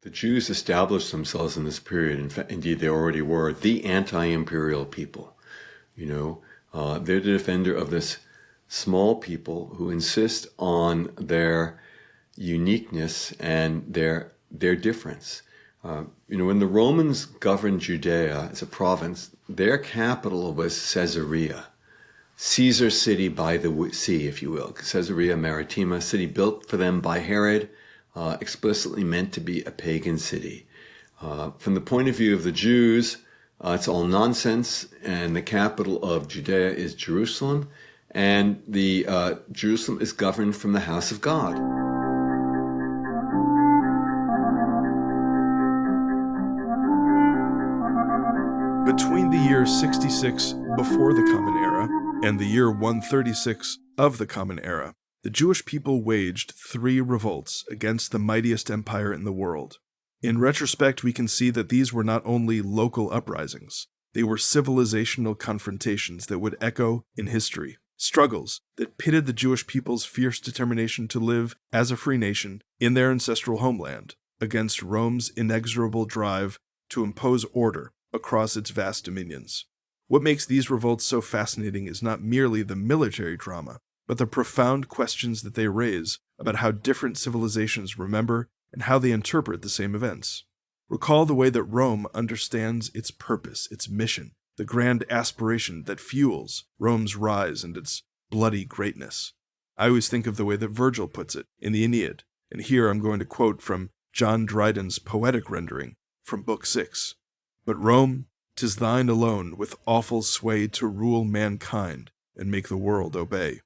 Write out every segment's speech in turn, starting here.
The Jews established themselves in this period. In fact, indeed, they already were the anti-imperial people. They're the defender of this small people who insist on their uniqueness and their difference. When the Romans governed Judea as a province, their capital was Caesarea, Caesar's city by the sea, if you will. Caesarea Maritima, city built for them by Herod, explicitly meant to be a pagan city. From the point of view of the Jews, it's all nonsense, and the capital of Judea is Jerusalem, and the Jerusalem is governed from the house of God. Between the year 66 before the Common Era and the year 136 of the Common Era, the Jewish people waged 3 revolts against the mightiest empire in the world. In retrospect, we can see that these were not only local uprisings, they were civilizational confrontations that would echo in history, struggles that pitted the Jewish people's fierce determination to live as a free nation in their ancestral homeland against Rome's inexorable drive to impose order across its vast dominions. What makes these revolts so fascinating is not merely the military drama, but the profound questions that they raise about how different civilizations remember and how they interpret the same events. Recall the way that Rome understands its purpose, its mission, the grand aspiration that fuels Rome's rise and its bloody greatness. I always think of the way that Virgil puts it in the Aeneid, and here I'm going to quote from John Dryden's poetic rendering from Book 6. But Rome, 'tis thine alone with awful sway to rule mankind and make the world obey,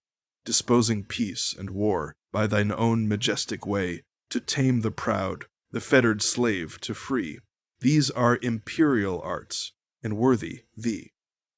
disposing peace and war by thine own majestic way, to tame the proud, the fettered slave to free. These are imperial arts, and worthy thee.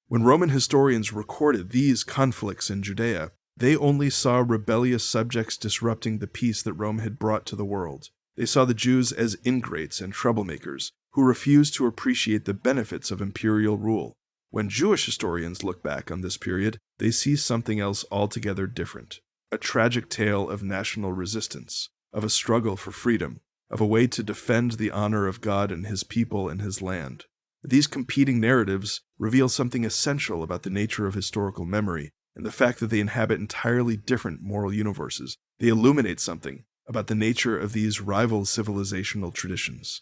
When Roman historians recorded these conflicts in Judea, they only saw rebellious subjects disrupting the peace that Rome had brought to the world. They saw the Jews as ingrates and troublemakers, who refused to appreciate the benefits of imperial rule. When Jewish historians look back on this period, they see something else altogether different. A tragic tale of national resistance, of a struggle for freedom, of a way to defend the honor of God and his people and his land. These competing narratives reveal something essential about the nature of historical memory and the fact that they inhabit entirely different moral universes. They illuminate something about the nature of these rival civilizational traditions.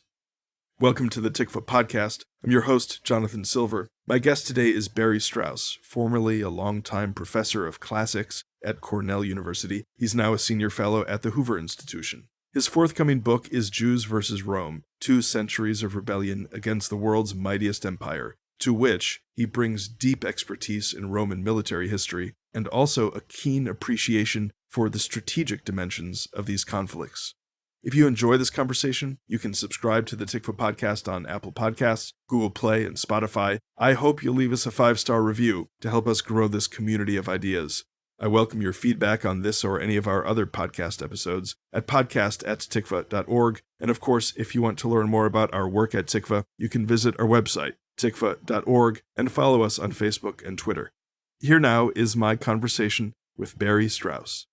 Welcome to the Tikvah podcast. I'm your host, Jonathan Silver. My guest today is Barry Strauss, formerly a longtime professor of classics at Cornell University. He's now a senior fellow at the Hoover Institution. His forthcoming book is Jews versus Rome, 2 Centuries of Rebellion Against the World's Mightiest Empire, to which he brings deep expertise in Roman military history and also a keen appreciation for the strategic dimensions of these conflicts. If you enjoy this conversation, you can subscribe to the Tikvah podcast on Apple Podcasts, Google Play, and Spotify. I hope you'll leave us a 5-star review to help us grow this community of ideas. I welcome your feedback on this or any of our other podcast episodes at podcast@tikvah.org. And of course, if you want to learn more about our work at Tikvah, you can visit our website, tikvah.org, and follow us on Facebook and Twitter. Here now is my conversation with Barry Strauss.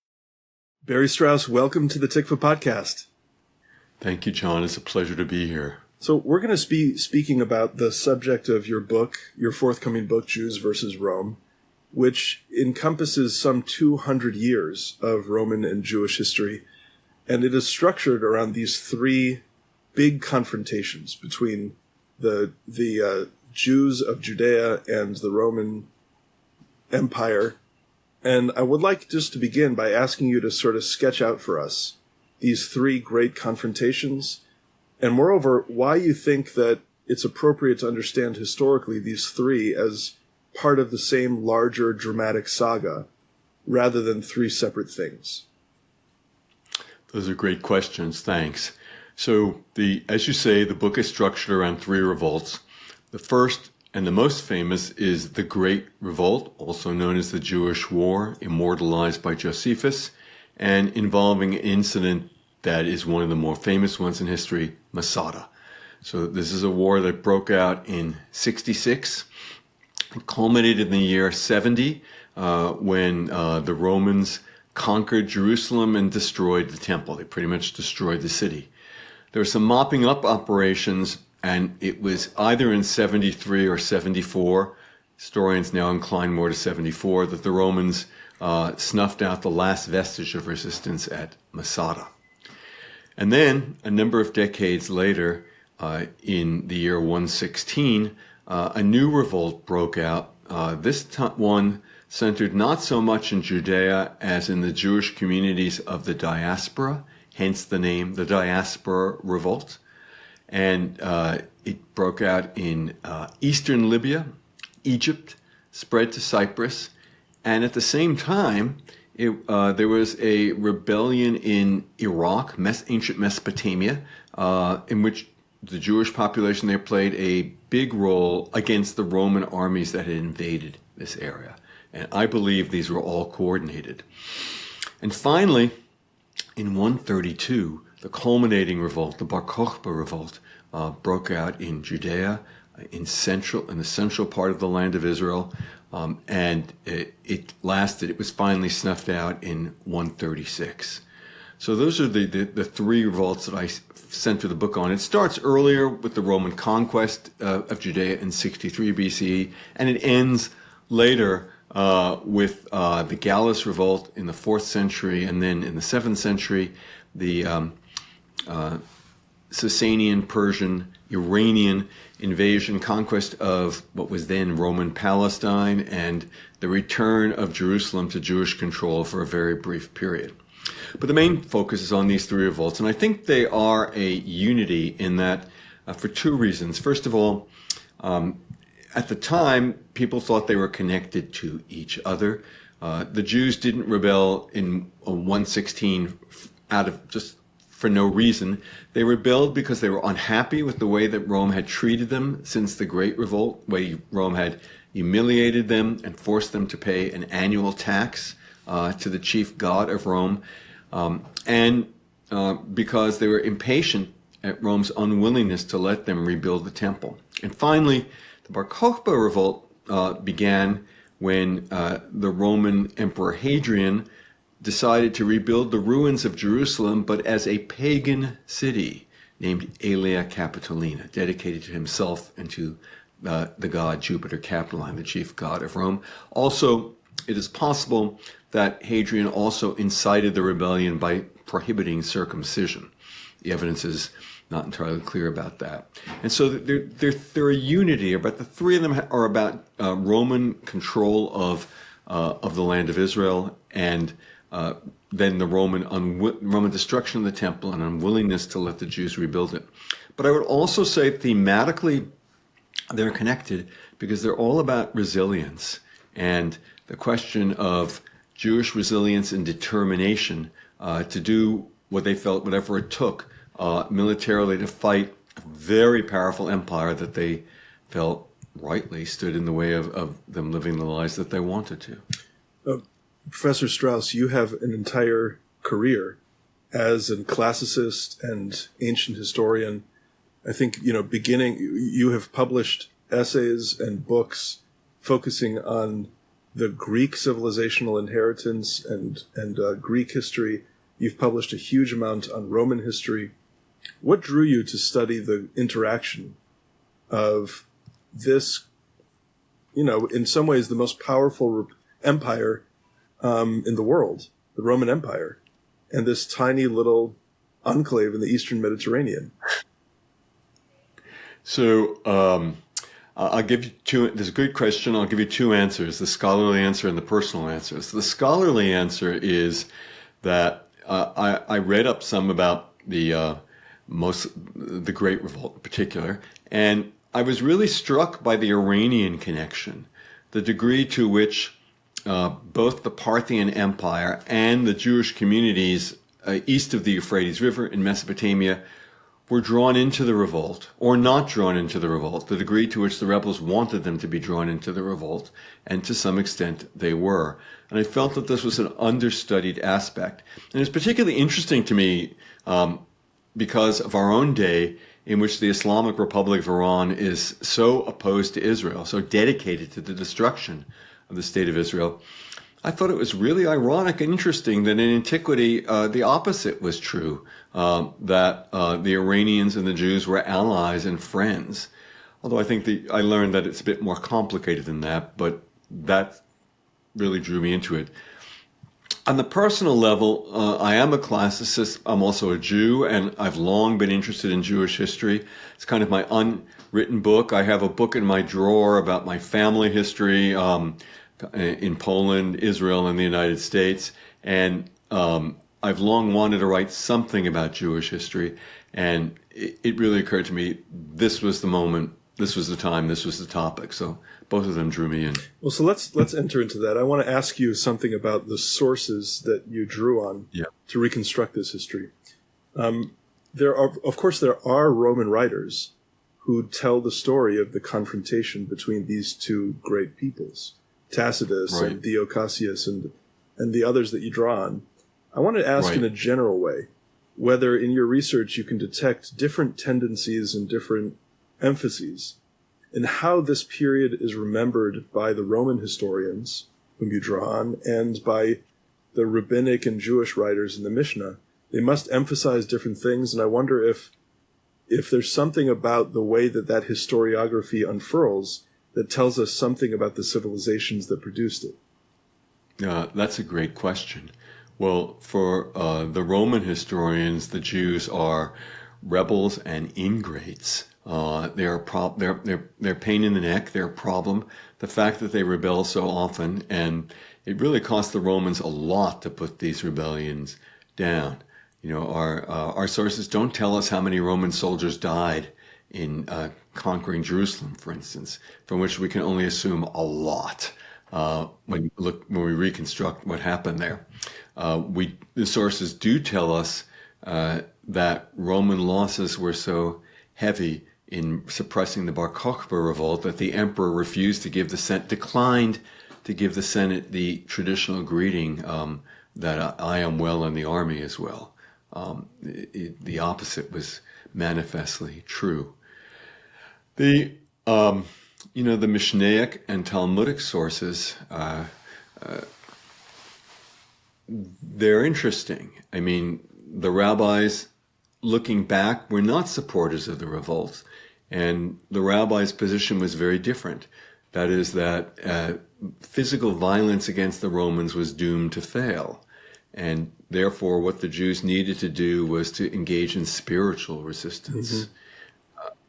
Barry Strauss, welcome to the Tikvah podcast. Thank you, John. It's a pleasure to be here. So we're going to be speaking about the subject of your book, your forthcoming book, Jews versus Rome, which encompasses some 200 years of Roman and Jewish history. And it is structured around these 3 big confrontations between the Jews of Judea and the Roman Empire. And I would like just to begin by asking you to sort of sketch out for us these 3 great confrontations, and moreover, why you think that it's appropriate to understand historically these 3 as part of the same larger dramatic saga, rather than 3 separate things. Those are great questions. Thanks. So, as you say, the book is structured around 3 revolts. The first and the most famous is the Great Revolt, also known as the Jewish War, immortalized by Josephus, and involving an incident that is one of the more famous ones in history, Masada. So this is a war that broke out in 66, and culminated in the year 70, when the Romans conquered Jerusalem and destroyed the temple. They pretty much destroyed the city. there were some mopping up operations, and it was either in 73 or 74, historians now incline more to 74, that the Romans snuffed out the last vestige of resistance at Masada. And then, a number of decades later, in the year 116, a new revolt broke out. This one centered not so much in Judea as in the Jewish communities of the diaspora, hence the name, the Diaspora Revolt. And it broke out in eastern Libya, Egypt, spread to Cyprus, and at the same time, there was a rebellion in Iraq, ancient Mesopotamia, in which the Jewish population there played a big role against the Roman armies that had invaded this area. And I believe these were all coordinated. And finally, in 132, the culminating revolt, the Bar Kokhba Revolt, broke out in Judea, in the central part of the land of Israel, and it lasted. It was finally snuffed out in 136. So those are the three revolts that I center the book on. It starts earlier with the Roman conquest of Judea in 63 BCE, and it ends later with the Gallus Revolt in the 4th century, and then in the 7th century, the Sasanian, Persian, Iranian invasion, conquest of what was then Roman Palestine, and the return of Jerusalem to Jewish control for a very brief period. But the main focus is on these three revolts, and I think they are a unity in that for two reasons. First of all, at the time, people thought they were connected to each other. The Jews didn't rebel in 116 out of just for no reason. They rebelled because they were unhappy with the way that Rome had treated them since the Great Revolt, the way Rome had humiliated them and forced them to pay an annual tax to the chief god of Rome, and because they were impatient at Rome's unwillingness to let them rebuild the temple. And finally, the Bar Kokhba Revolt began when the Roman Emperor Hadrian decided to rebuild the ruins of Jerusalem, but as a pagan city named Aelia Capitolina, dedicated to himself and to the god Jupiter Capitoline, the chief god of Rome. Also, it is possible that Hadrian also incited the rebellion by prohibiting circumcision. The evidence is not entirely clear about that. And so they're a unity, but the three of them are about Roman control of the land of Israel, and then the Roman destruction of the temple and unwillingness to let the Jews rebuild it. But I would also say thematically they're connected because they're all about resilience and the question of Jewish resilience and determination to do what they felt, whatever it took, militarily to fight a very powerful empire that they felt rightly stood in the way of them living the lives that they wanted to. Professor Strauss, you have an entire career as a classicist and ancient historian. I think, you have published essays and books focusing on the Greek civilizational inheritance and Greek history. You've published a huge amount on Roman history. What drew you to study the interaction of this, in some ways the most powerful empire in the world, the Roman Empire, and this tiny little enclave in the Eastern Mediterranean? So I'll give you two. This is a good question. I'll give you two answers: the scholarly answer and the personal answer. So the scholarly answer is that I read up some about the Great Revolt in particular, and I was really struck by the Iranian connection, the degree to which both the Parthian Empire and the Jewish communities east of the Euphrates River in Mesopotamia were drawn into the revolt, or not drawn into the revolt, the degree to which the rebels wanted them to be drawn into the revolt, and to some extent they were. And I felt that this was an understudied aspect. And it's particularly interesting to me because of our own day, in which the Islamic Republic of Iran is so opposed to Israel, so dedicated to the destruction of the state of Israel. I thought it was really ironic and interesting that in antiquity, the opposite was true, that the Iranians and the Jews were allies and friends. Although I think I learned that it's a bit more complicated than that, but that really drew me into it. On the personal level, I am a classicist. I'm also a Jew, and I've long been interested in Jewish history. It's kind of my unwritten book. I have a book in my drawer about my family history in Poland, Israel, and the United States. And I've long wanted to write something about Jewish history. And it really occurred to me, this was the moment, this was the time, this was the topic. So both of them drew me in. Well, so let's enter into that. I want to ask you something about the sources that you drew on to reconstruct this history. There are Roman writers who tell the story of the confrontation between these two great peoples, Tacitus and Dio Cassius and the others that you draw on. I want to ask in a general way whether in your research you can detect different tendencies and different emphases in how this period is remembered by the Roman historians whom you draw on and by the rabbinic and Jewish writers in the Mishnah. They must emphasize different things, and I wonder if there's something about the way that historiography unfurls that tells us something about the civilizations that produced it. That's a great question. Well, for the Roman historians, the Jews are rebels and ingrates. They're pain in the neck. They're a problem. The fact that they rebel so often, and it really cost the Romans a lot to put these rebellions down. You know, our sources don't tell us how many Roman soldiers died in conquering Jerusalem, for instance, from which we can only assume a lot when we reconstruct what happened there. The sources do tell us that Roman losses were so heavy in suppressing the Bar Kokhba Revolt that the emperor declined to give the Senate the traditional greeting that I am well in the army as well. The opposite was manifestly true. The Mishnaic and Talmudic sources, they're interesting. I mean, the rabbis, looking back, were not supporters of the revolt, and the rabbis' position was very different. That is that physical violence against the Romans was doomed to fail, and therefore what the Jews needed to do was to engage in spiritual resistance. Mm-hmm.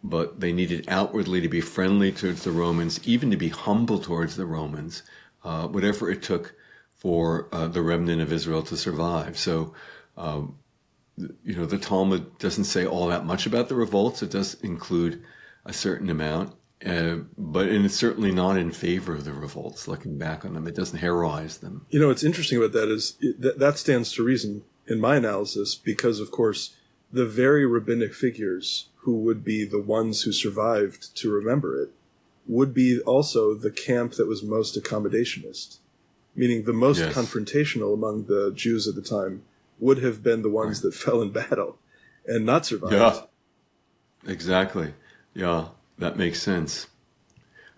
But they needed outwardly to be friendly towards the Romans, even to be humble towards the Romans, whatever it took for the remnant of Israel to survive. So, the Talmud doesn't say all that much about the revolts. It does include a certain amount, but it's certainly not in favor of the revolts, looking back on them. It doesn't heroize them. You know, what's interesting about that is that stands to reason in my analysis because, of course, the very rabbinic figures who would be the ones who survived to remember it would be also the camp that was most accommodationist, meaning the most confrontational among the Jews at the time would have been the ones that fell in battle and not survived. Yeah, exactly. Yeah, that makes sense.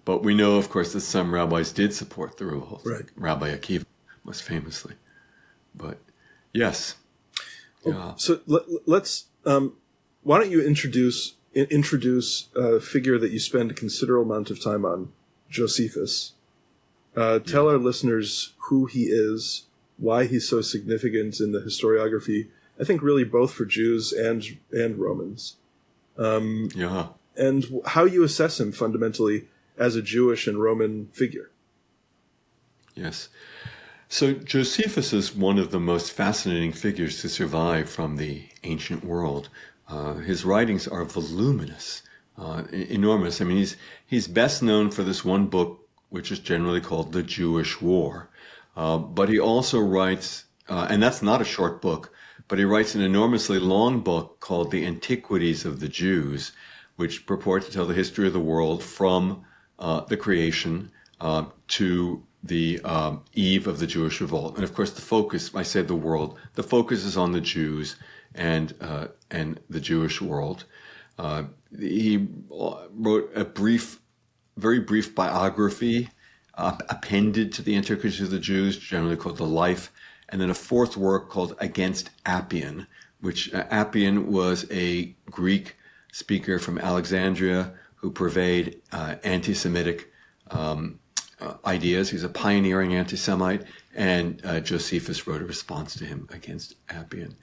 But we know, of course, that some rabbis did support the revolt. Right. Rabbi Akiva, most famously. But yes. Yeah. So let's. Why don't you introduce a figure that you spend a considerable amount of time on, Josephus. Tell our listeners who he is, why he's so significant in the historiography. I think really both for Jews and Romans. And how you assess him fundamentally as a Jewish and Roman figure. Yes. So Josephus is one of the most fascinating figures to survive from the ancient world. His writings are voluminous, enormous. I mean, he's best known for this one book, which is generally called The Jewish War. But he also writes, and that's not a short book, but he writes an enormously long book called The Antiquities of the Jews, which purports to tell the history of the world from the creation to the eve of the Jewish revolt. And of course, the focus, I said the world, the focus is on the Jews and the Jewish world. He wrote a very brief biography appended to the Antiquities of the Jews, generally called the Life, and then a fourth work called Against Appian, which Appian was a Greek speaker from Alexandria who purveyed anti-Semitic ideas. He's a pioneering anti-Semite, and Josephus wrote a response to him Against Appian.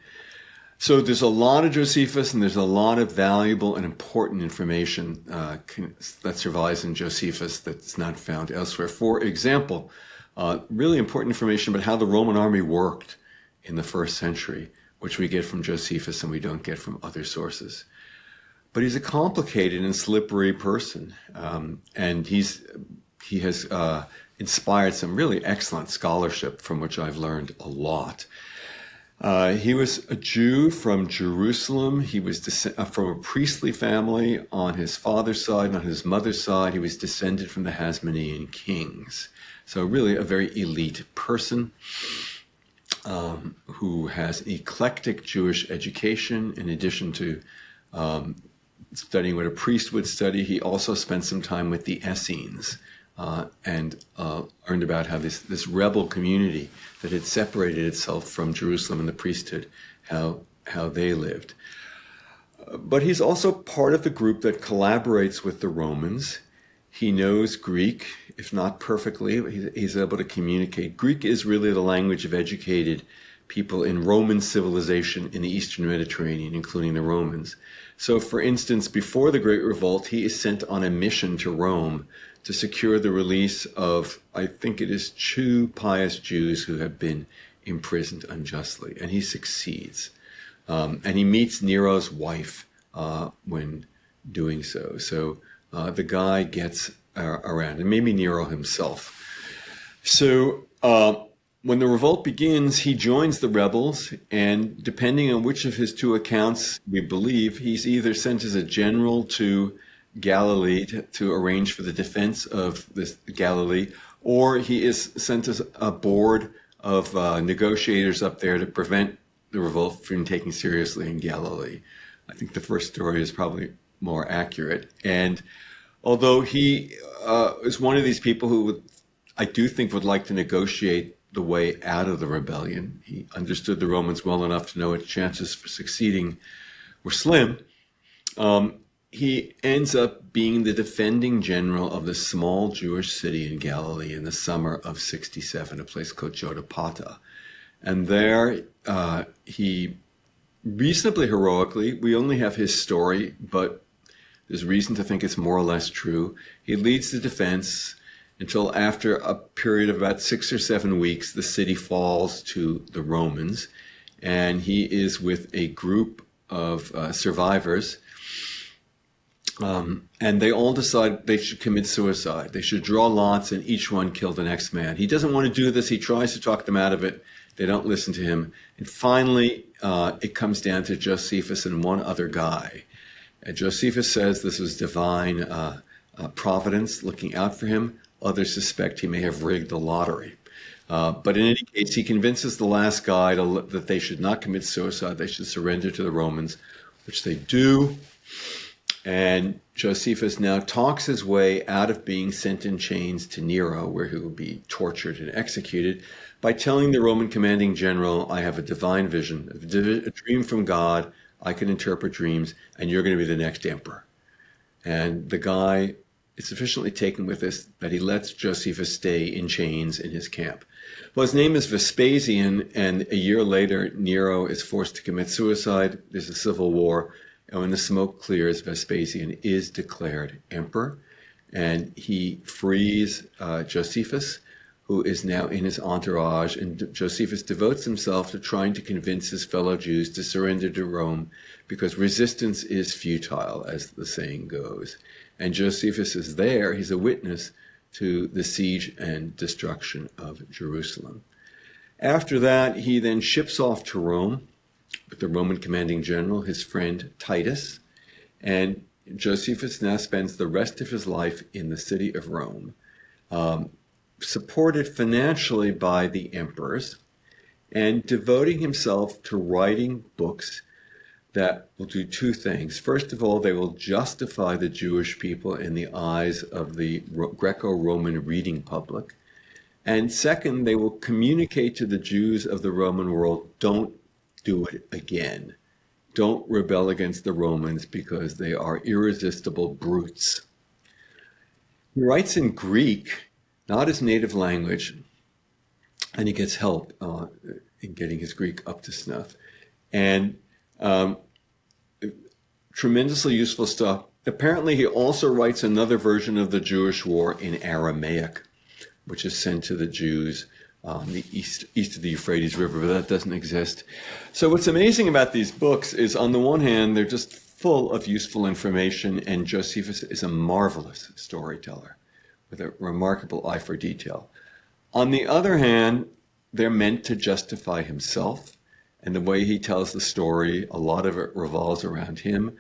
So there's a lot of Josephus, and there's a lot of valuable and important information that survives in Josephus that's not found elsewhere. For example, really important information about how the Roman army worked in the first century, which we get from Josephus and we don't get from other sources. But he's a complicated and slippery person, and he has inspired some really excellent scholarship from which I've learned a lot. He was a Jew from Jerusalem. He was from a priestly family on his father's side, and on his mother's side, he was descended from the Hasmonean kings. So really a very elite person who has eclectic Jewish education. In addition to studying what a priest would study, he also spent some time with the Essenes and learned about how this rebel community that had separated itself from Jerusalem and the priesthood, how they lived. But he's also part of the group that collaborates with the Romans. He knows Greek, if not perfectly. He's able to communicate. Greek is really the language of educated people in Roman civilization in the Eastern Mediterranean, including the Romans. So, for instance, before the Great Revolt, he is sent on a mission to Rome to secure the release of, I think it is 2 pious Jews who have been imprisoned unjustly. And he succeeds. And he meets Nero's wife when doing so. So the guy gets around, and maybe Nero himself. So when the revolt begins, he joins the rebels, and depending on which of his 2 accounts we believe, he's either sent as a general to Galilee to arrange for the defense of this Galilee, or he is sent as a board of negotiators up there to prevent the revolt from taking seriously in Galilee. I think the first story is probably more accurate. And although he is one of these people who I do think would like to negotiate the way out of the rebellion, he understood the Romans well enough to know its chances for succeeding were slim. He ends up being the defending general of the small Jewish city in Galilee in the summer of 67, a place called Judea. And there he reasonably heroically, we only have his story, but there's reason to think it's more or less true. He leads the defense until after a period of about 6 or 7 weeks, the city falls to the Romans, and he is with a group of survivors. And they all decide they should commit suicide. They should draw lots and each one kill the next man. He doesn't want to do this. He tries to talk them out of it. They don't listen to him. And finally, it comes down to Josephus and one other guy. And Josephus says this was divine providence looking out for him. Others suspect he may have rigged the lottery. But in any case, he convinces the last guy that they should not commit suicide. They should surrender to the Romans, which they do. And Josephus now talks his way out of being sent in chains to Nero, where he will be tortured and executed, by telling the Roman commanding general, I have a divine vision, a dream from God, I can interpret dreams, and you're going to be the next emperor. And the guy is sufficiently taken with this that he lets Josephus stay in chains in his camp. Well, his name is Vespasian, and a year later, Nero is forced to commit suicide. There's a civil war. And when the smoke clears, Vespasian is declared emperor, and he frees Josephus, who is now in his entourage. And Josephus devotes himself to trying to convince his fellow Jews to surrender to Rome, because resistance is futile, as the saying goes. And Josephus is there. He's a witness to the siege and destruction of Jerusalem. After that, he then ships off to Rome with the Roman commanding general, his friend Titus, and Josephus now spends the rest of his life in the city of Rome, supported financially by the emperors, and devoting himself to writing books that will do two things. First of all, they will justify the Jewish people in the eyes of the Greco-Roman reading public. And second, they will communicate to the Jews of the Roman world, don't do it again. Don't rebel against the Romans because they are irresistible brutes. He writes in Greek, not his native language, and he gets help in getting his Greek up to snuff. And tremendously useful stuff. Apparently, he also writes another version of the Jewish war in Aramaic, which is sent to the Jews on the east of the Euphrates River, but that doesn't exist. So what's amazing about these books is, on the one hand, they're just full of useful information, and Josephus is a marvelous storyteller with a remarkable eye for detail. On the other hand, they're meant to justify himself, and the way he tells the story, a lot of it revolves around him.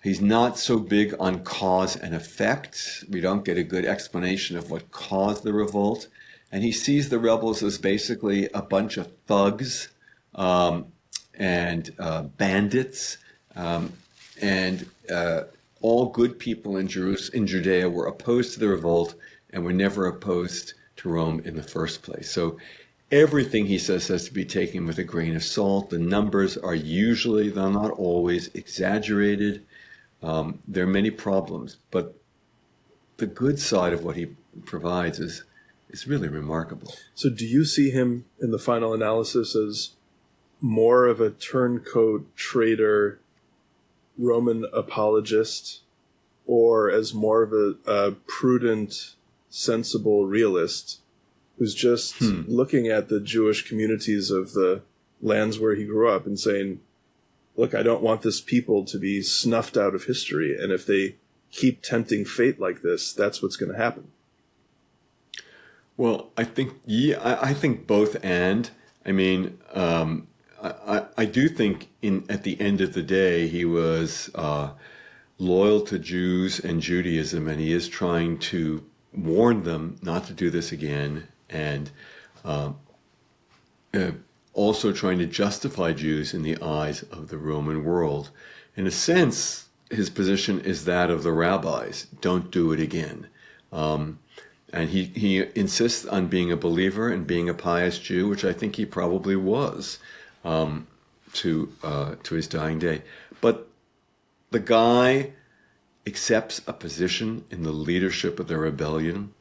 He's not so big on cause and effect. We don't get a good explanation of what caused the revolt. And he sees the rebels as basically a bunch of thugs and bandits. And all good people in Judea were opposed to the revolt and were never opposed to Rome in the first place. So everything he says has to be taken with a grain of salt. The numbers are usually, though not always, exaggerated. There are many problems, but the good side of what he provides is really remarkable. So do you see him in the final analysis as more of a turncoat traitor, Roman apologist, or as more of a prudent, sensible realist who's just looking at the Jewish communities of the lands where he grew up and saying, look, I don't want this people to be snuffed out of history. And if they keep tempting fate like this, that's what's going to happen. Well, I think both and. I mean, I do think at the end of the day, he was loyal to Jews and Judaism, and he is trying to warn them not to do this again, and also trying to justify Jews in the eyes of the Roman world. In a sense, his position is that of the rabbis. Don't do it again. And he insists on being a believer and being a pious Jew, which I think he probably was to his dying day. But the guy accepts a position in the leadership of the rebellion,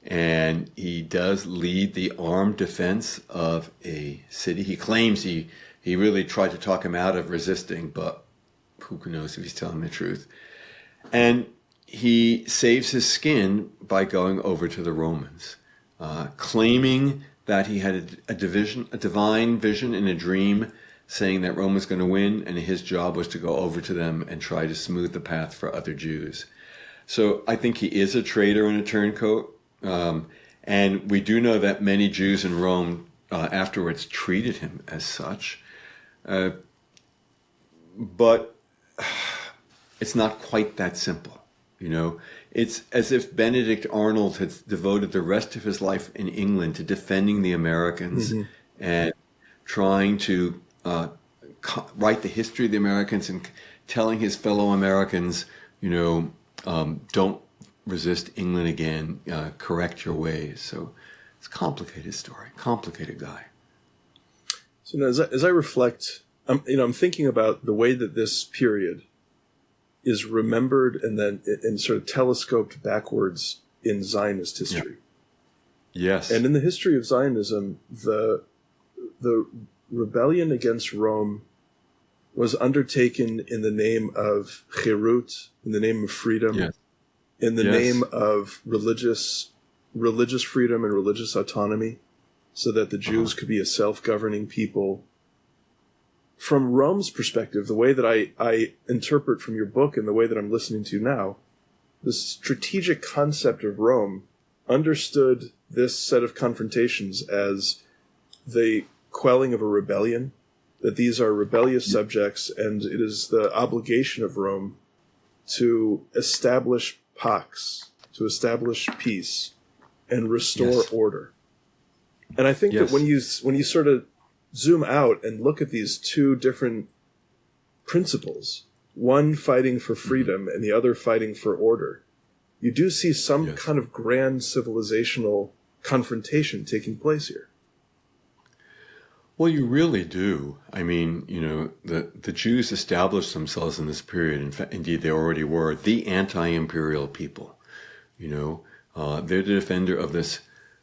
and he does lead the armed defense of a city. He claims he really tried to talk him out of resisting, but who knows if he's telling the truth. And he saves his skin by going over to the Romans, claiming that he had a divine vision in a dream, saying that Rome was going to win, and his job was to go over to them and try to smooth the path for other Jews. So I think he is a traitor and a turncoat. And we do know that many Jews in Rome afterwards treated him as such. But it's not quite that simple. You know, it's as if Benedict Arnold had devoted the rest of his life in England to defending the Americans and trying to write the history of the Americans and telling his fellow Americans, you know, don't resist England again, correct your ways. So it's a complicated story, complicated guy. So now, as I reflect, I'm thinking about the way that this period is remembered and then sort of telescoped backwards in Zionist history. Yeah. Yes. And in the history of Zionism, the rebellion against Rome was undertaken in the name of Chirut, in the name of freedom, in the name of religious freedom and religious autonomy, so that the Jews could be a self-governing people. From Rome's perspective, the way that I interpret from your book and the way that I'm listening to now, the strategic concept of Rome understood this set of confrontations as the quelling of a rebellion, that these are rebellious subjects, and it is the obligation of Rome to establish pax, to establish peace, and restore order. And I think that when you sort of zoom out and look at these two different principles, one fighting for freedom and the other fighting for order, you do see some kind of grand civilizational confrontation taking place here. Well, you really do. I mean, the Jews established themselves in this period. In fact, indeed, they already were the anti-imperial people. They're the defender of this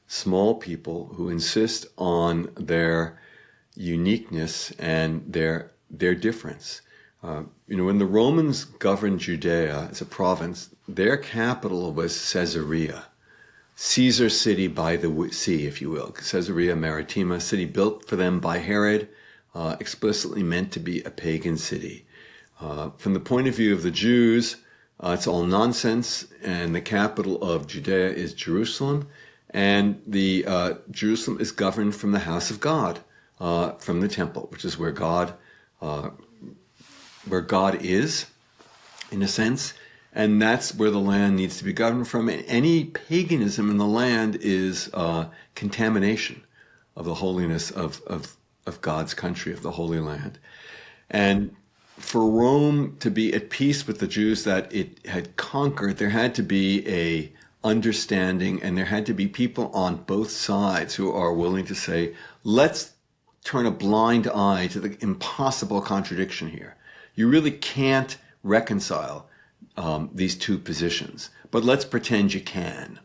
small people who insist on their uniqueness and their difference. When the Romans governed Judea as a province, their capital was Caesarea. Caesar's city by the sea, if you will. Caesarea Maritima, city built for them by Herod, explicitly meant to be a pagan city. From the point of view of the Jews, it's all nonsense, and the capital of Judea is Jerusalem, and the Jerusalem is governed from the house of God, from the temple, which is where God is, in a sense. And that's where the land needs to be governed from. And any paganism in the land is contamination of the holiness of God's country, of the Holy Land. And for Rome to be at peace with the Jews that it had conquered, there had to be a understanding, and there had to be people on both sides who are willing to say, let's turn a blind eye to the impossible contradiction here. You really can't reconcile these two positions, but let's pretend you can.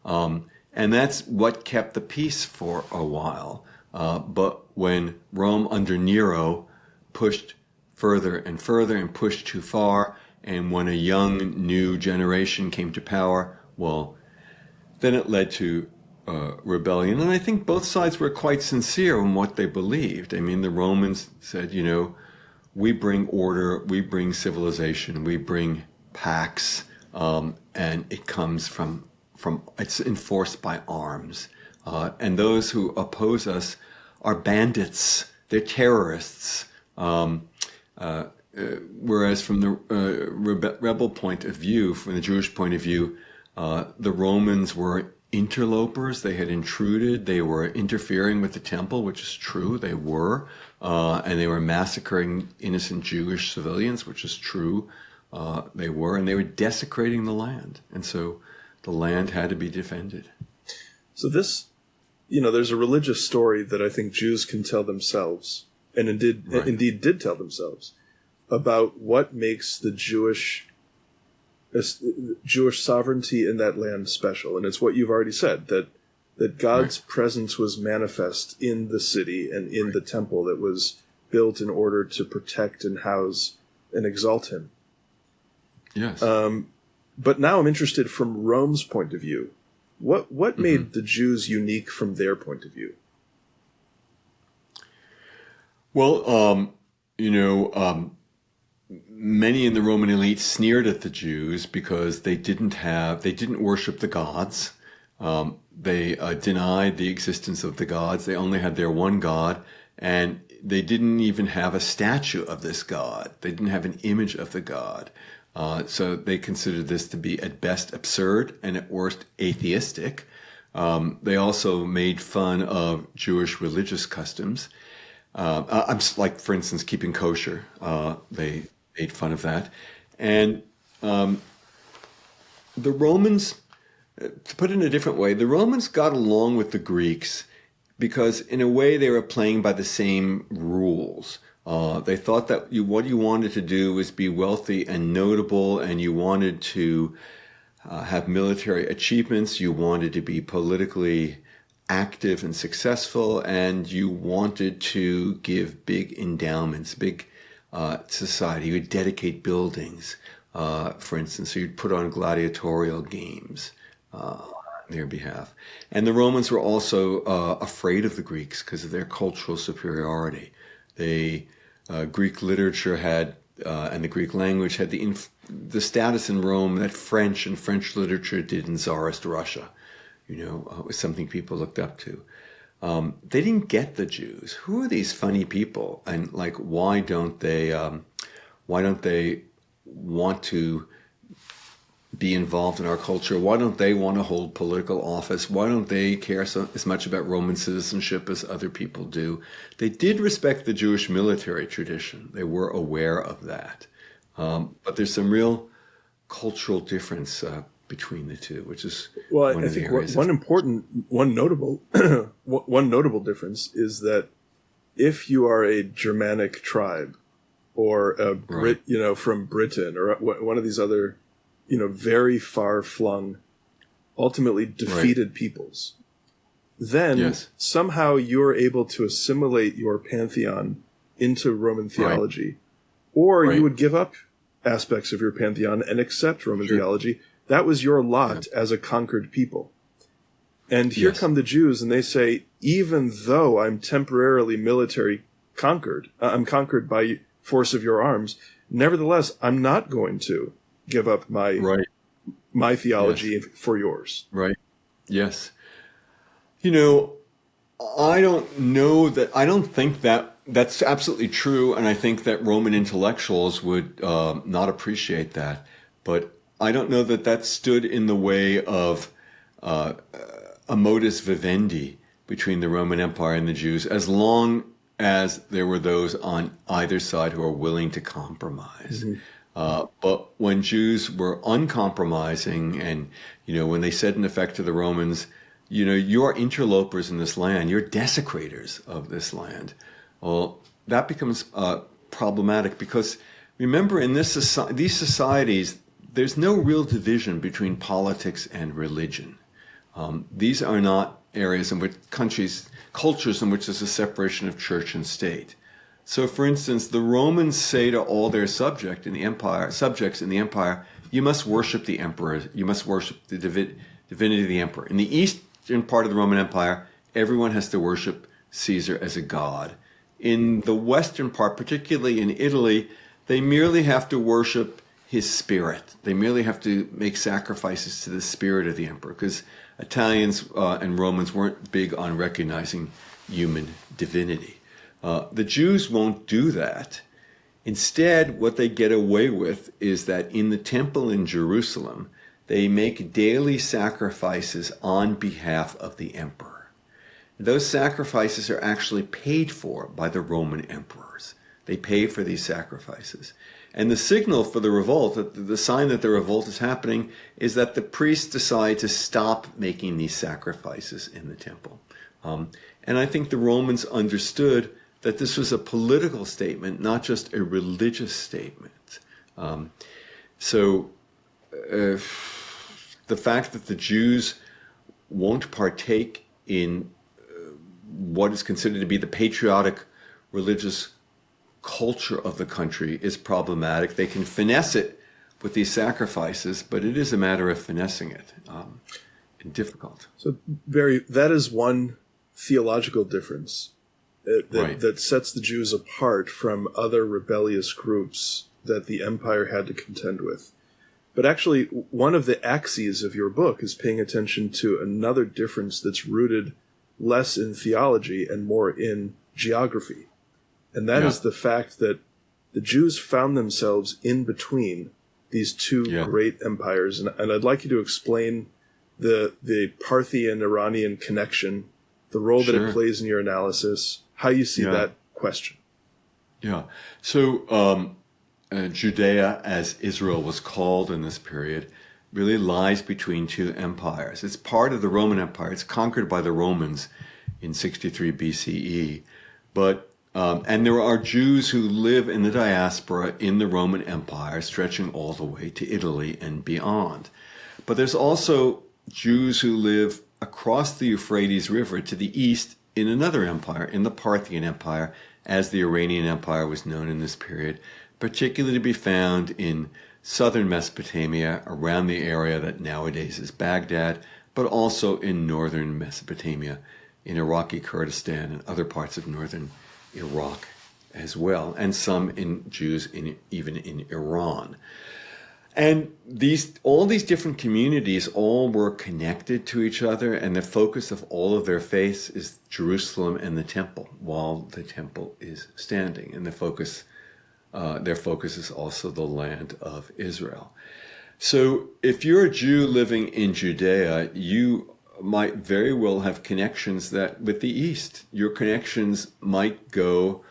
And that's what kept the peace for a while. But when Rome under Nero pushed further and further and pushed too far, and when a young new generation came to power, well, then it led to rebellion. And I think both sides were quite sincere in what they believed. I mean, the Romans said, we bring order, we bring civilization, we bring pax, and it comes from it's enforced by arms. And those who oppose us are bandits, they're terrorists. Whereas from the rebel point of view, from the Jewish point of view, the Romans were interlopers. They had intruded. They were interfering with the temple, which is true. They were. And they were massacring innocent Jewish civilians, which is true. They were. And they were desecrating the land. And so the land had to be defended. So this, there's a religious story that I think Jews can tell themselves, and indeed did tell themselves, about what makes the Jewish sovereignty in that land special. And it's what you've already said, that God's presence was manifest in the city and in the temple that was built in order to protect and house and exalt him. Yes. But now I'm interested from Rome's point of view. What made the Jews unique from their point of view? Well, many in the Roman elite sneered at the Jews because they didn't worship the gods. They denied the existence of the gods. They only had their one God, and they didn't even have a statue of this God. They didn't have an image of the God. So they considered this to be at best absurd and at worst atheistic. They also made fun of Jewish religious customs. Like, for instance, keeping kosher. They made fun of that. And the Romans, to put it in a different way, the Romans got along with the Greeks because in a way they were playing by the same rules. They thought that what you wanted to do was be wealthy and notable, and you wanted to have military achievements, you wanted to be politically active and successful, and you wanted to give big endowments, big society. You would dedicate buildings, for instance, so you'd put on gladiatorial games on their behalf. And the Romans were also afraid of the Greeks because of their cultural superiority. Greek literature had, and the Greek language had the status in Rome that French and French literature did in Tsarist Russia. It was something people looked up to. They didn't get the Jews. Who are these funny people? And why don't they want to be involved in our culture? Why don't they want to hold political office? Why don't they care as much about Roman citizenship as other people do? They did respect the Jewish military tradition. They were aware of that. But there's some real cultural difference between the two, which is well, one I of the think areas. one notable difference is that if you are a Germanic tribe or a Brit, from Britain or one of these other, very far-flung, ultimately defeated peoples, then somehow you're able to assimilate your pantheon into Roman theology, or you would give up aspects of your pantheon and accept Roman theology. That was your lot as a conquered people. And here come the Jews, and they say, even though I'm temporarily military conquered, I'm conquered by force of your arms, nevertheless, I'm not going to give up my theology for yours. Right. Yes. I don't think that that's absolutely true. And I think that Roman intellectuals would not appreciate that. But I don't know that that stood in the way of a modus vivendi between the Roman Empire and the Jews, as long as there were those on either side who are willing to compromise. But when Jews were uncompromising and, when they said in effect to the Romans, you're interlopers in this land, you're desecrators of this land. Well, that becomes problematic because remember in these societies, there's no real division between politics and religion. These are not areas in which cultures in which there's a separation of church and state. So, for instance, the Romans say to all their subjects in the empire, you must worship the emperor, you must worship the divinity of the emperor. In the eastern part of the Roman Empire, everyone has to worship Caesar as a god. In the western part, particularly in Italy, they merely have to worship his spirit. They merely have to make sacrifices to the spirit of the emperor, because Italians and Romans weren't big on recognizing human divinity. The Jews won't do that. Instead, what they get away with is that in the temple in Jerusalem, they make daily sacrifices on behalf of the emperor. Those sacrifices are actually paid for by the Roman emperors. They pay for these sacrifices. And the signal for the revolt, the sign that the revolt is happening, is that the priests decide to stop making these sacrifices in the temple. And I think the Romans understood that this was a political statement, not just a religious statement. So the fact that the Jews won't partake in what is considered to be the patriotic religious culture of the country is problematic. They can finesse it with these sacrifices, but it is a matter of finessing it and difficult. So, Barry, that is one theological difference that sets the Jews apart from other rebellious groups that the empire had to contend with. But actually, one of the axes of your book is paying attention to another difference that's rooted less in theology and more in geography. And that is the fact that the Jews found themselves in between these two great empires. And I'd like you to explain the Parthian-Iranian connection, the role that it plays in your analysis, how you see that question. Yeah. So Judea, as Israel was called in this period, really lies between two empires. It's part of the Roman Empire. It's conquered by the Romans in 63 BCE. But and there are Jews who live in the diaspora in the Roman Empire, stretching all the way to Italy and beyond. But there's also Jews who live across the Euphrates River to the east in another empire, in the Parthian Empire, as the Iranian Empire was known in this period, particularly to be found in southern Mesopotamia, around the area that nowadays is Baghdad, but also in northern Mesopotamia, in Iraqi Kurdistan and other parts of northern Iraq as well, and some Jews even in Iran. And all these different communities all were connected to each other, and the focus of all of their faiths is Jerusalem and the temple, while the temple is standing. And their focus is also the land of Israel. So if you're a Jew living in Judea, you might very well have connections that with the East. Your connections might go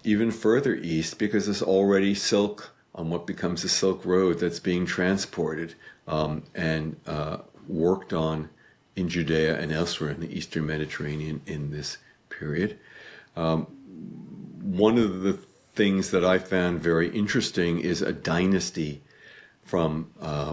even further east because there's already silk on what becomes the Silk Road that's being transported and worked on in Judea and elsewhere in the Eastern Mediterranean in this period. One of the things that I found very interesting is a dynasty from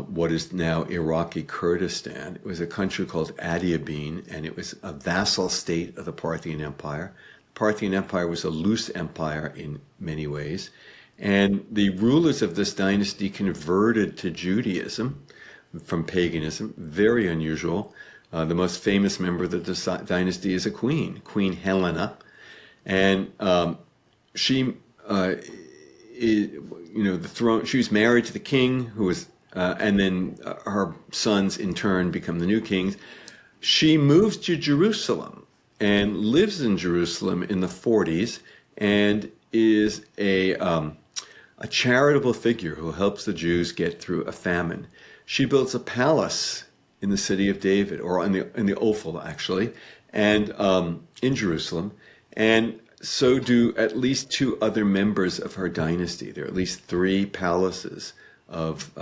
what is now Iraqi Kurdistan. It was a country called Adiabene, and it was a vassal state of the Parthian Empire. The Parthian Empire was a loose empire in many ways, and the rulers of this dynasty converted to Judaism from paganism, very unusual. The most famous member of the dynasty is a queen, Queen Helena, and she the throne. She was married to the king, who was, and then her sons in turn become the new kings. She moves to Jerusalem and lives in Jerusalem in the 40s, and is a charitable figure who helps the Jews get through a famine. She builds a palace in the city of David, or in the Ophel actually, and in Jerusalem, and so do at least two other members of her dynasty. There are at least three palaces of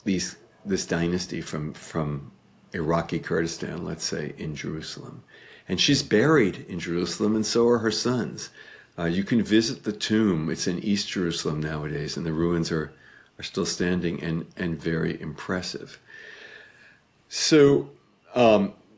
this dynasty from Iraqi Kurdistan, let's say, in Jerusalem. And she's buried in Jerusalem, and so are her sons. You can visit the tomb. It's in East Jerusalem nowadays, and the ruins are still standing and very impressive. So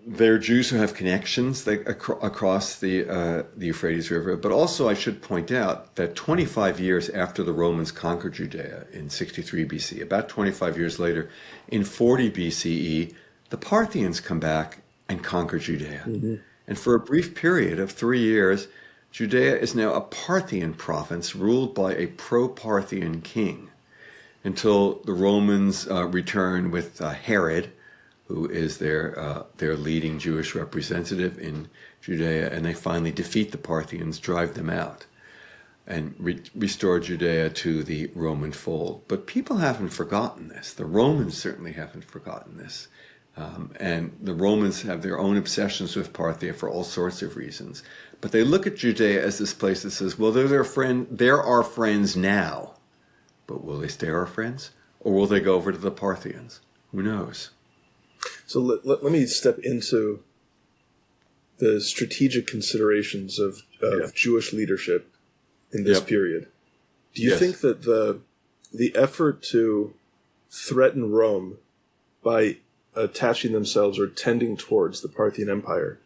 there are Jews who have connections across the Euphrates River, but also I should point out that 25 years after the Romans conquered Judea in 63 BC, about 25 years later, in 40 BCE, the Parthians come back and conquer Judea. Mm-hmm. And for a brief period of 3 years, Judea is now a Parthian province ruled by a pro-Parthian king, until the Romans return with Herod, who is their leading Jewish representative in Judea, and they finally defeat the Parthians, drive them out, and restore Judea to the Roman fold. But people haven't forgotten this. The Romans certainly haven't forgotten this. And the Romans have their own obsessions with Parthia for all sorts of reasons. But they look at Judea as this place that says, well, they're our friends now, but will they stay our friends? Or will they go over to the Parthians? Who knows? So let me step into the strategic considerations of Jewish leadership in this period. Do you think that the effort to threaten Rome by attaching themselves or tending towards the Parthian Empire,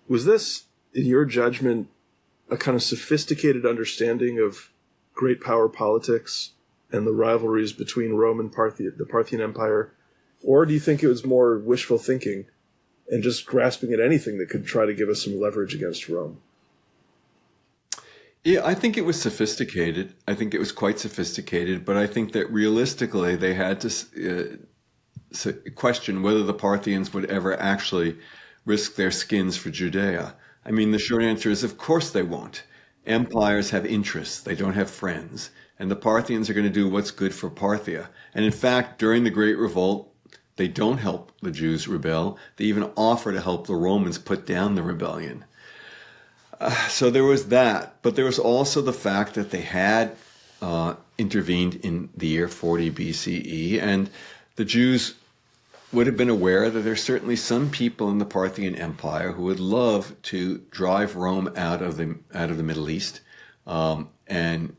was this, in your judgment, a kind of sophisticated understanding of great power politics and the rivalries between Rome and the Parthian Empire? Or do you think it was more wishful thinking and just grasping at anything that could try to give us some leverage against Rome? Yeah, I think it was sophisticated. I think it was quite sophisticated, but I think that realistically they had to question whether the Parthians would ever actually risk their skins for Judea. I mean, the short answer is, of course they won't. Empires have interests. They don't have friends. And the Parthians are going to do what's good for Parthia. And in fact, during the Great Revolt, they don't help the Jews rebel. They even offer to help the Romans put down the rebellion. So there was that. But there was also the fact that they had intervened in the year 40 BCE, and the Jews would have been aware that there's certainly some people in the Parthian Empire who would love to drive Rome out of the Middle East and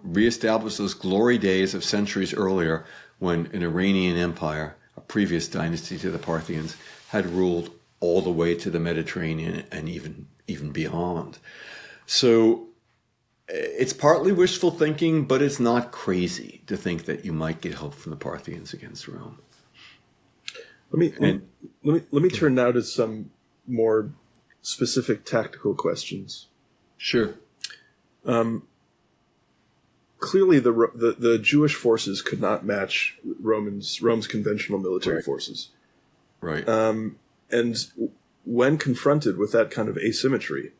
reestablish those glory days of centuries earlier when an Iranian empire, a previous dynasty to the Parthians, had ruled all the way to the Mediterranean and even beyond. So it's partly wishful thinking, but it's not crazy to think that you might get help from the Parthians against Rome. Let me turn now to some more specific tactical questions. Sure. Clearly, the Jewish forces could not match Rome's conventional military forces. Right. And when confronted with that kind of asymmetry,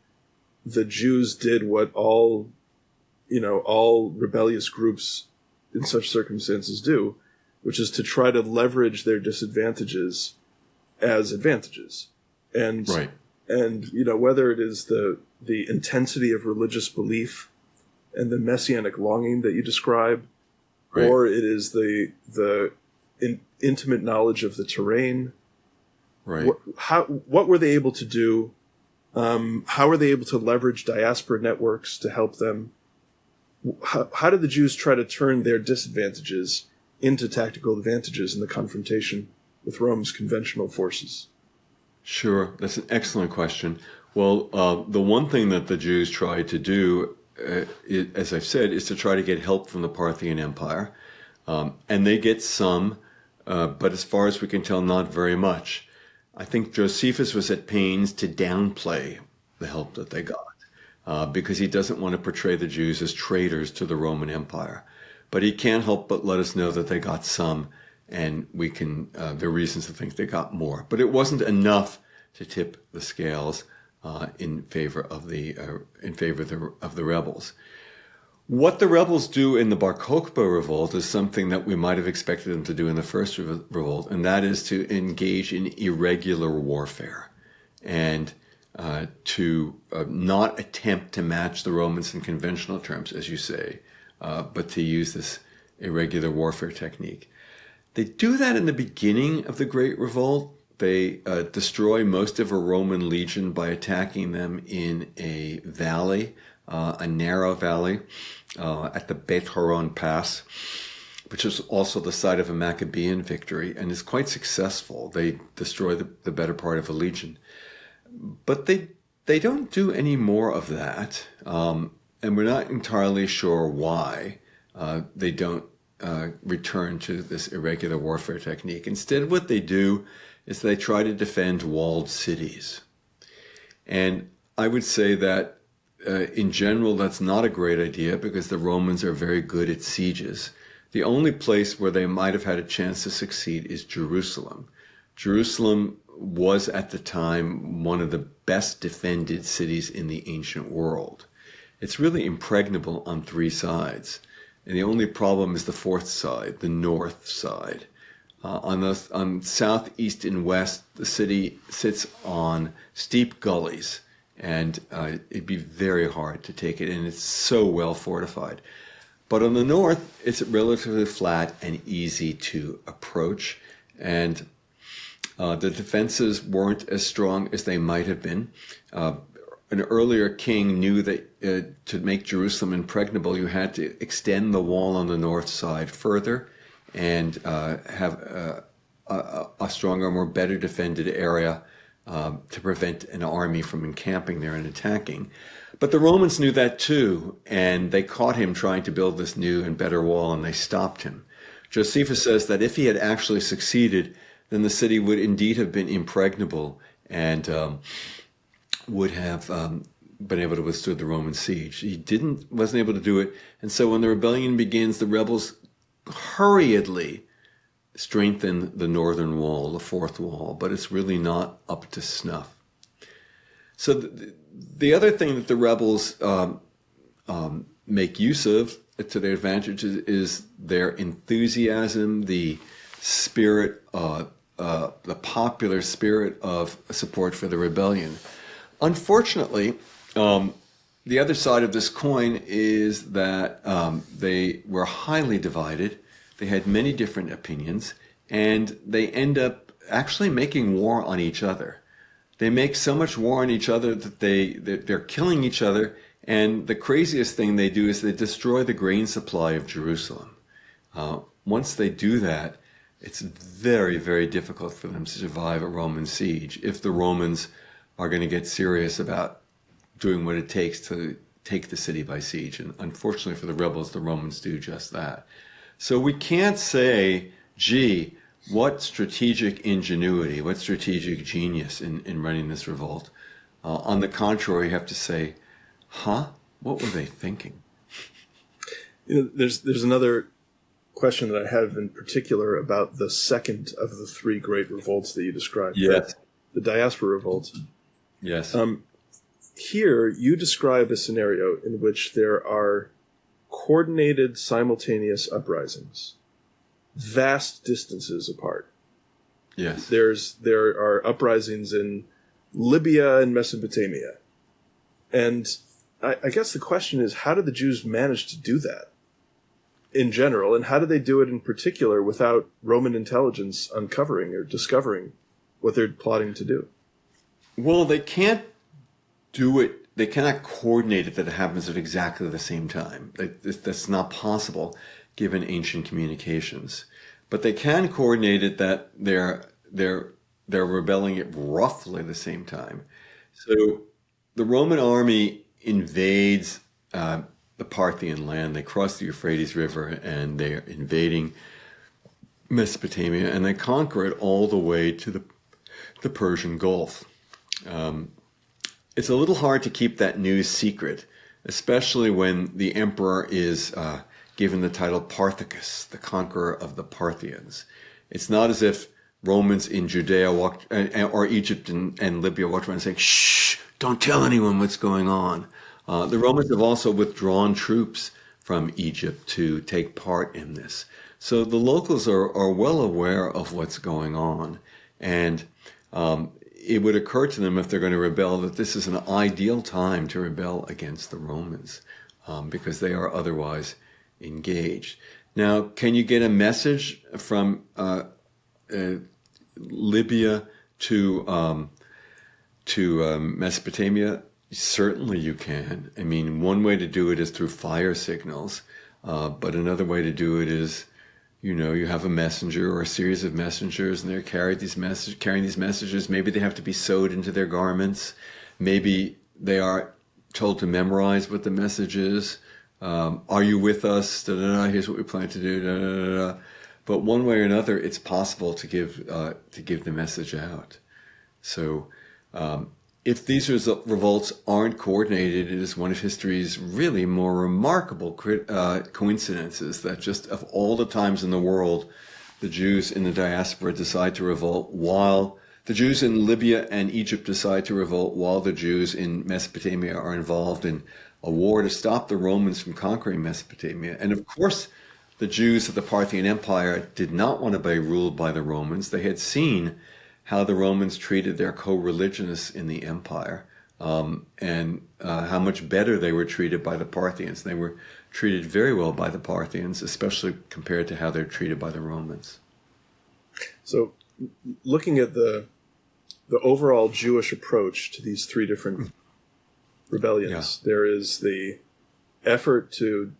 the Jews did what all rebellious groups in such circumstances do, which is to try to leverage their disadvantages as advantages. And Right. and whether it is the intensity of religious belief and the messianic longing that you describe, Right. or it is the intimate knowledge of the terrain. Right. What were they able to do? How were they able to leverage diaspora networks to help them? How did the Jews try to turn their disadvantages into tactical advantages in the confrontation with Rome's conventional forces? Sure. That's an excellent question. Well, the one thing that the Jews tried to do, as I've said, is to try to get help from the Parthian Empire. And they get some, but as far as we can tell, not very much. I think Josephus was at pains to downplay the help that they got, because he doesn't want to portray the Jews as traitors to the Roman Empire. But he can't help but let us know that they got some, and we can there are reasons to think they got more. But it wasn't enough to tip the scales in favor of the rebels. What the rebels do in the Bar Kokhba Revolt is something that we might have expected them to do in the first revolt, and that is to engage in irregular warfare and to not attempt to match the Romans in conventional terms, as you say, but to use this irregular warfare technique. They do that in the beginning of the Great Revolt. They destroy most of a Roman legion by attacking them in a valley, a narrow valley at the Beit Horon Pass, which is also the site of a Maccabean victory and is quite successful. They destroy the better part of a legion. But they don't do any more of that, and we're not entirely sure why they don't return to this irregular warfare technique. Instead, what they do is they try to defend walled cities. And I would say that in general, that's not a great idea because the Romans are very good at sieges. The only place where they might have had a chance to succeed is Jerusalem. Jerusalem was at the time one of the best defended cities in the ancient world. It's really impregnable on three sides. And the only problem is the fourth side, the north side. On south, east, and west, the city sits on steep gullies, and it'd be very hard to take it, and it's so well fortified. But on the north, it's relatively flat and easy to approach, and the defenses weren't as strong as they might have been. An earlier king knew that to make Jerusalem impregnable, you had to extend the wall on the north side further and have a stronger, more better defended area to prevent an army from encamping there and attacking. But the Romans knew that too, and they caught him trying to build this new and better wall, and they stopped him. Josephus says that if he had actually succeeded, then the city would indeed have been impregnable and would have been able to withstand the Roman siege. He wasn't able to do it, and so when the rebellion begins, the rebels hurriedly strengthen the northern wall, the fourth wall, but it's really not up to snuff. So the other thing that the rebels make use of to their advantage is their enthusiasm, the spirit, the popular spirit of support for the rebellion. Unfortunately, the other side of this coin is that they were highly divided. They had many different opinions, and they end up actually making war on each other. They make so much war on each other that they're killing each other, and the craziest thing they do is they destroy the grain supply of Jerusalem. Once they do that, it's very, very difficult for them to survive a Roman siege if the Romans are going to get serious about doing what it takes to take the city by siege. And unfortunately for the rebels, the Romans do just that. So we can't say, gee, what strategic ingenuity, what strategic genius in running this revolt. On the contrary, you have to say, what were they thinking? There's another question that I have in particular about the second of the three great revolts that you described. Yes. The diaspora revolt. Yes. Here, you describe a scenario in which there are coordinated, simultaneous uprisings, vast distances apart. Yes. There are uprisings in Libya and Mesopotamia. And I guess the question is, how did the Jews manage to do that in general? And how did they do it in particular without Roman intelligence uncovering or discovering what they're plotting to do? Well, they can't do it. They cannot coordinate it that it happens at exactly the same time. That's not possible given ancient communications. But they can coordinate it that they're rebelling at roughly the same time. So the Roman army invades the Parthian land. They cross the Euphrates River and they're invading Mesopotamia, and they conquer it all the way to the Persian Gulf. It's a little hard to keep that news secret, especially when the emperor is given the title Parthicus, the conqueror of the Parthians. It's not as if Romans in Judea or Egypt and Libya walked around saying, "Shh, don't tell anyone what's going on." The Romans have also withdrawn troops from Egypt to take part in this. So the locals are well aware of what's going on. And it would occur to them, if they're going to rebel, that this is an ideal time to rebel against the Romans because they are otherwise engaged. Now, can you get a message from Libya to Mesopotamia? Certainly you can. I mean, one way to do it is through fire signals, but another way to do it is, you have a messenger or a series of messengers, and they're carrying these messages. Maybe they have to be sewed into their garments. Maybe they are told to memorize what the message is. Are you with us? Da, da, da, here's what we plan to do. Da, da, da, da. But one way or another, it's possible to give the message out. So if these revolts aren't coordinated, it is one of history's really more remarkable coincidences that just of all the times in the world, the Jews in the diaspora decide to revolt while the Jews in Libya and Egypt decide to revolt while the Jews in Mesopotamia are involved in a war to stop the Romans from conquering Mesopotamia. And of course, the Jews of the Parthian Empire did not want to be ruled by the Romans. They had seen how the Romans treated their co-religionists in the empire, and how much better they were treated by the Parthians. They were treated very well by the Parthians, especially compared to how they're treated by the Romans. So, looking at the overall Jewish approach to these three different rebellions, there is the effort to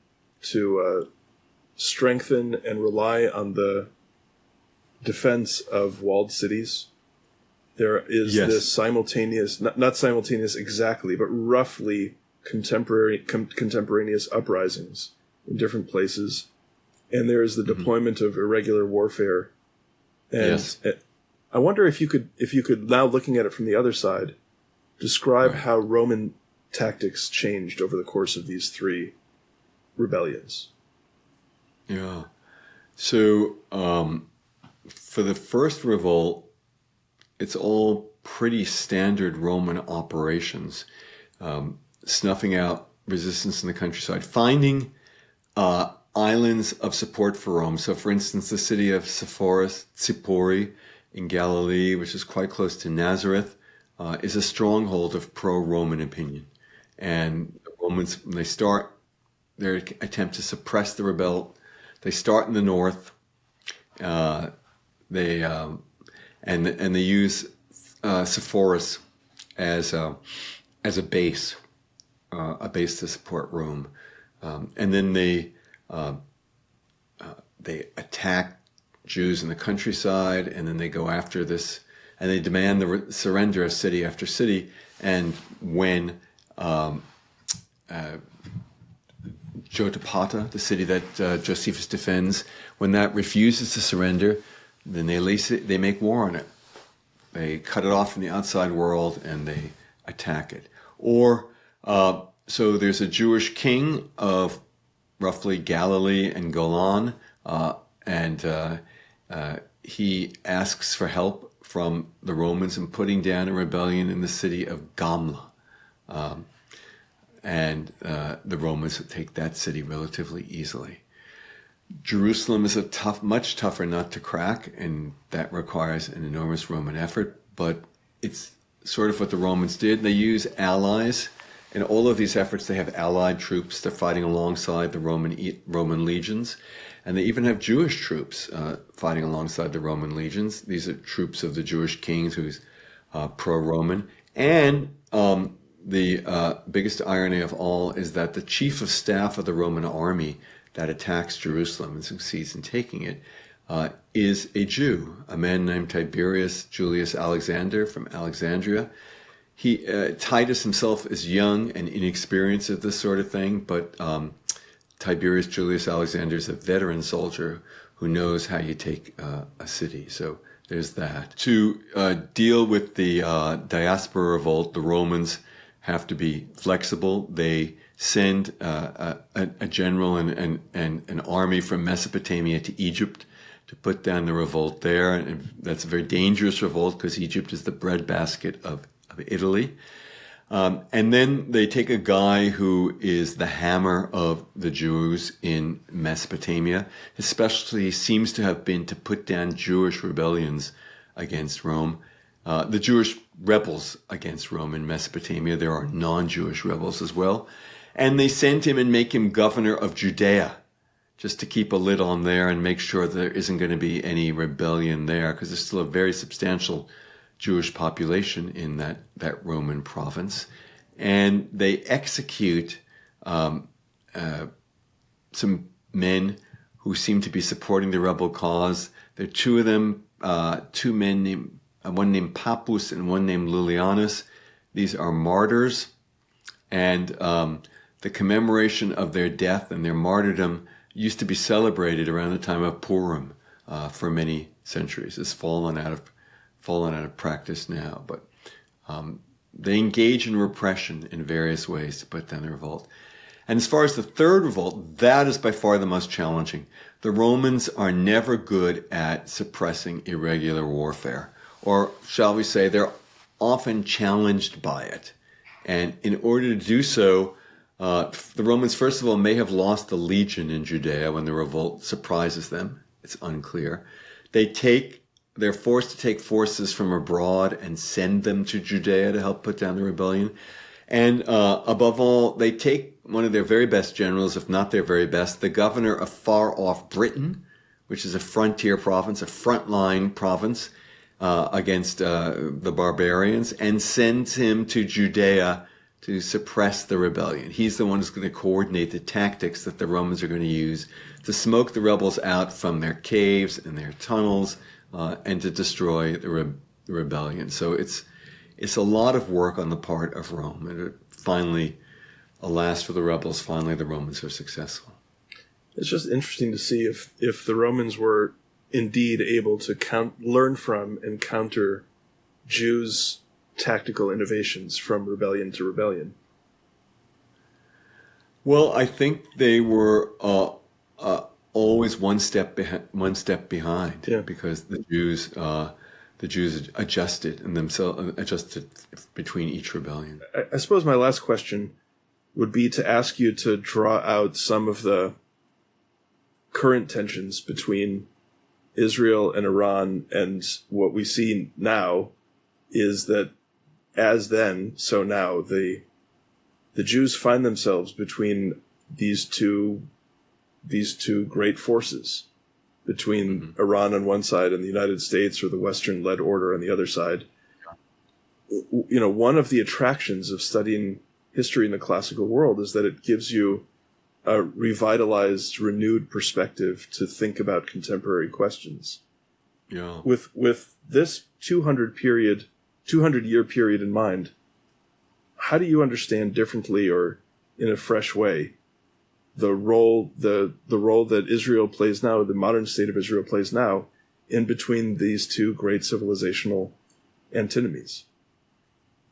strengthen and rely on the defense of walled cities. There is this simultaneous, not simultaneous exactly, but roughly contemporaneous uprisings in different places. And there is the deployment of irregular warfare. And I wonder if you could, now looking at it from the other side, describe how Roman tactics changed over the course of these three rebellions. Yeah. So for the first revolt, it's all pretty standard Roman operations, snuffing out resistance in the countryside, finding islands of support for Rome. So, for instance, the city of Sipori in Galilee, which is quite close to Nazareth, is a stronghold of pro-Roman opinion. And the Romans, when they start their attempt to suppress the revolt, they start in the north. They use Sepphoris as a base to support Rome, and then they attack Jews in the countryside, and then they go after this, and they demand the surrender of city after city. And when Jotapata, the city that Josephus defends, when that refuses to surrender, then they make war on it. They cut it off from the outside world and they attack it. Or so there's a Jewish king of roughly Galilee and Golan, and he asks for help from the Romans in putting down a rebellion in the city of Gamla. and the Romans would take that city relatively easily. Jerusalem is much tougher nut to crack, and that requires an enormous Roman effort, but it's sort of what the Romans did. They use allies. In all of these efforts, they have allied troops. They're fighting alongside the Roman legions, and they even have Jewish troops fighting alongside the Roman legions. These are troops of the Jewish kings who's pro-Roman. And the biggest irony of all is that the chief of staff of the Roman army that attacks Jerusalem and succeeds in taking it is a Jew, a man named Tiberius Julius Alexander from Alexandria. Titus himself is young and inexperienced at this sort of thing, but Tiberius Julius Alexander is a veteran soldier who knows how you take a city. So there's that. To deal with the diaspora revolt, the Romans have to be flexible. They send a general and an army from Mesopotamia to Egypt to put down the revolt there. And that's a very dangerous revolt because Egypt is the breadbasket of Italy. And then they take a guy who is the hammer of the Jews in Mesopotamia. His specialty seems to have been to put down Jewish rebellions against Rome. The Jewish rebels against Rome in Mesopotamia. There are non-Jewish rebels as well. And they send him and make him governor of Judea, just to keep a lid on there and make sure there isn't going to be any rebellion there, because there's still a very substantial Jewish population in that Roman province. And they execute some men who seem to be supporting the rebel cause. There are two of them, two men, one named Pappus and one named Lilianus. These are martyrs, and the commemoration of their death and their martyrdom used to be celebrated around the time of Purim for many centuries. It's fallen out of practice now, but they engage in repression in various ways to put down the revolt. And as far as the third revolt, that is by far the most challenging. The Romans are never good at suppressing irregular warfare, or shall we say, they're often challenged by it. And in order to do so, the Romans, first of all, may have lost a legion in Judea when the revolt surprises them. It's unclear. They're forced to take forces from abroad and send them to Judea to help put down the rebellion. And above all, they take one of their very best generals, if not their very best, the governor of far-off Britain, which is a frontier province, a frontline province against the barbarians, and sends him to Judea to suppress the rebellion. He's the one who's going to coordinate the tactics that the Romans are going to use to smoke the rebels out from their caves and their tunnels and to destroy the rebellion. So it's a lot of work on the part of Rome. And finally, alas for the rebels, finally the Romans are successful. It's just interesting to see if the Romans were indeed able to learn from and counter Jews' tactical innovations from rebellion to rebellion. Well, I think they were always one step behind, yeah. Because the Jews adjusted between each rebellion. I suppose my last question would be to ask you to draw out some of the current tensions between Israel and Iran, and what we see now is that as then, so now, the Jews find themselves between these two great forces, between Iran on one side and the United States or the Western-led order on the other side. You know, one of the attractions of studying history in the classical world is that it gives you a revitalized, renewed perspective to think about contemporary questions. Yeah. With this 200-year period in mind, how do you understand differently or in a fresh way the role that Israel plays now, the modern state of Israel plays now, in between these two great civilizational antinomies?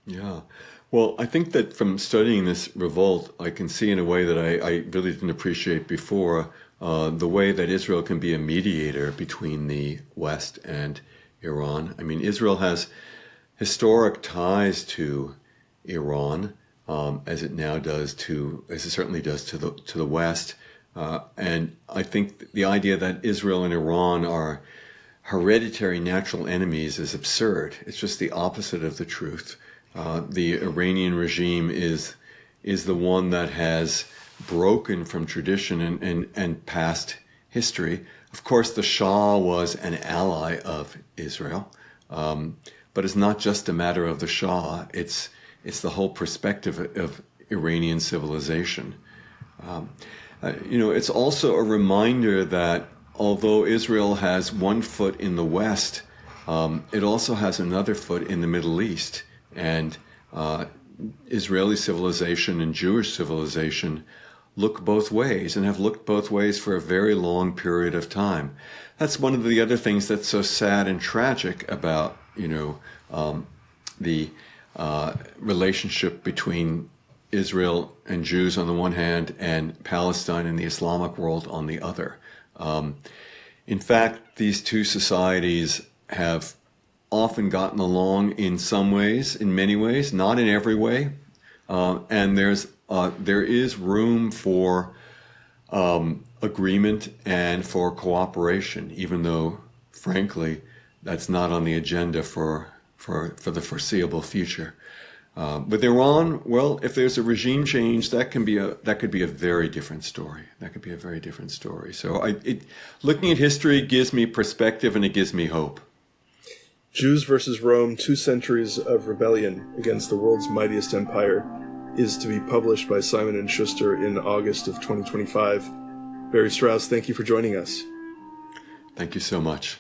Yeah. Well, I think that from studying this revolt, I can see in a way that I really didn't appreciate before, the way that Israel can be a mediator between the West and Iran. I mean, Israel has historic ties to Iran. as it certainly does to the West. And I think the idea that Israel and Iran are hereditary natural enemies is absurd. It's just the opposite of the truth. The Iranian regime is the one that has broken from tradition and past history. Of course, the Shah was an ally of Israel, but it's not just a matter of the Shah. It's the whole perspective of Iranian civilization. It's also a reminder that although Israel has one foot in the West, it also has another foot in the Middle East. And Israeli civilization and Jewish civilization look both ways and have looked both ways for a very long period of time. That's one of the other things that's so sad and tragic about, the relationship between Israel and Jews on the one hand and Palestine and the Islamic world on the other. In fact, these two societies have often gotten along in some ways, in many ways, not in every way. And there is room for agreement and for cooperation, even though, frankly, that's not on the agenda for the foreseeable future. With Iran, well, if there's a regime change, that could be a very different story. That could be a very different story. So looking at history gives me perspective and it gives me hope. Jews versus Rome, 2 Centuries of Rebellion Against the World's Mightiest Empire is to be published by Simon & Schuster in August of 2025. Barry Strauss, thank you for joining us. Thank you so much.